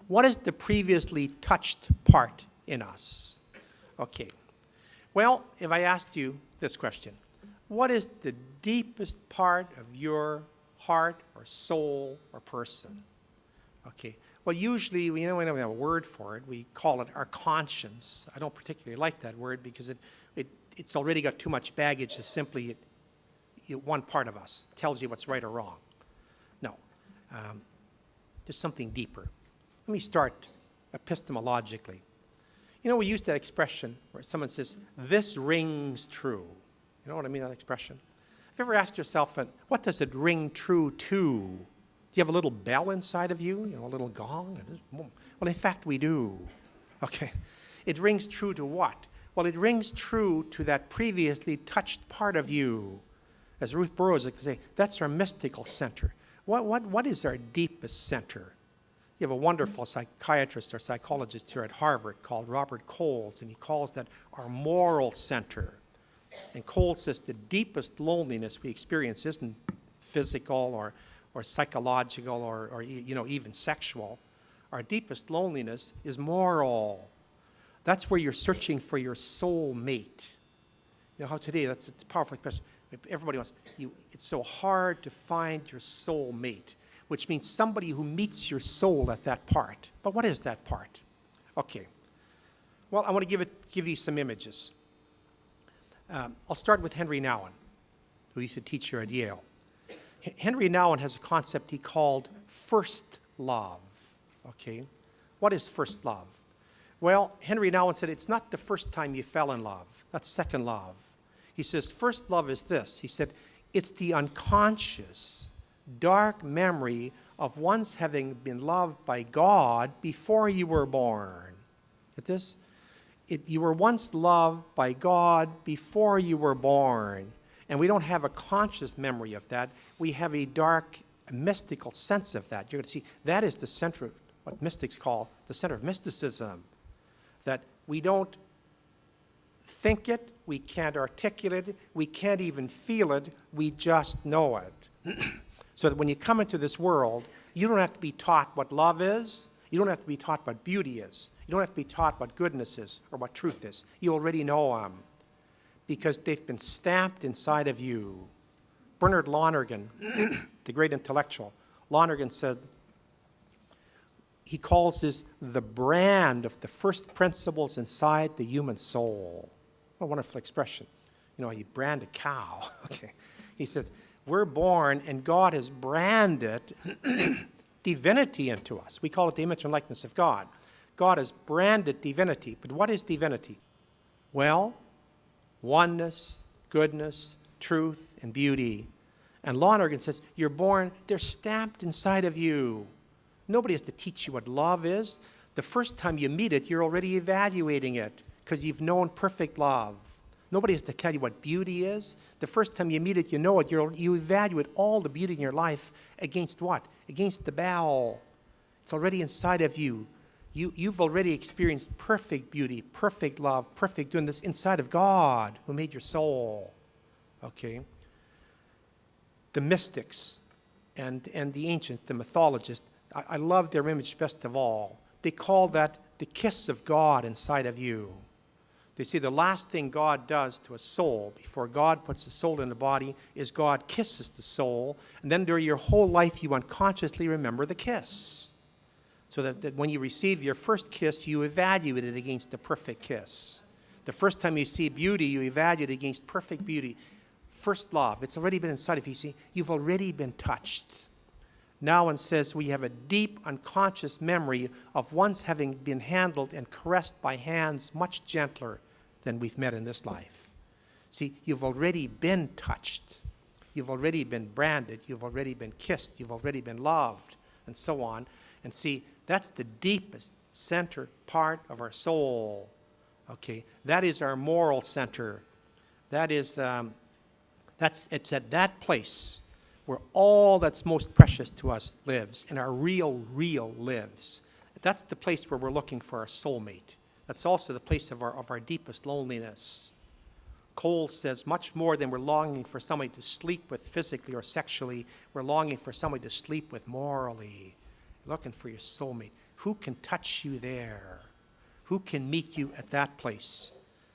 What is the previously touched part in us? Okay. Well, if I asked you this question, what is the deepest part of your heart or soul or person? Okay. Well, usually we don't have a word for it. We call it our conscience. I don't particularly like that word because it's already got too much baggage as simply one part of us tells you what's right or wrong. No. There's something deeper. Let me start epistemologically. You know, we use that expression where someone says, this rings true. You know what I mean by that expression? Have you ever asked yourself, what does it ring true to? Do you have a little bell inside of you? You know, a little gong? Well, in fact, we do. Okay. It rings true to what? Well, it rings true to that previously touched part of you. As Ruth Burroughs would say, that's our mystical center. What is our deepest center? You have a wonderful psychiatrist or psychologist here at Harvard called Robert Coles, and he calls that our moral center. And Coles says the deepest loneliness we experience isn't physical or psychological or even sexual. Our deepest loneliness is moral. That's where you're searching for your soul mate. You know how today, it's a powerful question. Everybody wants, it's so hard to find your soul mate, which means somebody who meets your soul at that part. But what is that part? Okay. Well, I want to give you some images. I'll start with Henry Nouwen, who used to teach here at Yale. Henry Nouwen has a concept he called first love. Okay. What is first love? Well, Henry Nouwen said it's not the first time you fell in love. That's second love. He says first love is this. He said it's the unconscious, dark memory of once having been loved by God before you were born. Get this? You were once loved by God before you were born. And we don't have a conscious memory of that. We have a dark, mystical sense of that. You're going to see that is the center of what mystics call the center of mysticism. That we don't think it, we can't articulate it, we can't even feel it, we just know it. So that when you come into this world, you don't have to be taught what love is, you don't have to be taught what beauty is, you don't have to be taught what goodness is or what truth is. You already know them because they've been stamped inside of you. Bernard Lonergan, the great intellectual, Lonergan said, he calls this the brand of the first principles inside the human soul. What a wonderful expression. You know, you brand a cow. Okay. He says, we're born and God has branded divinity into us. We call it the image and likeness of God. God has branded divinity. But what is divinity? Well, oneness, goodness, truth, and beauty. And Lonergan says, you're born, they're stamped inside of you. Nobody has to teach you what love is. The first time you meet it, you're already evaluating it because you've known perfect love. Nobody has to tell you what beauty is. The first time you meet it, you know it. You evaluate all the beauty in your life against what? Against the bell. It's already inside of you. You've already experienced perfect beauty, perfect love, perfect goodness inside of God who made your soul. Okay? The mystics and the ancients, the mythologists, I love their image best of all. They call that the kiss of God inside of you. They say the last thing God does to a soul before God puts the soul in the body is God kisses the soul, and then during your whole life you unconsciously remember the kiss. So that when you receive your first kiss, you evaluate it against the perfect kiss. The first time you see beauty, you evaluate it against perfect beauty. First love, it's already been inside of you. See, you've already been touched. Nouwen says we have a deep unconscious memory of once having been handled and caressed by hands much gentler than we've met in this life. See, you've already been touched. You've already been branded. You've already been kissed. You've already been loved, and so on. And see, that's the deepest center part of our soul. Okay, that is our moral center. That is, it's at that place where all that's most precious to us lives, and our real lives. That's the place where we're looking for our soulmate. That's also the place of our deepest loneliness. Coles says much more than we're longing for somebody to sleep with physically or sexually, we're longing for somebody to sleep with morally. Looking for your soulmate. who can touch you there? Who can meet you at that place?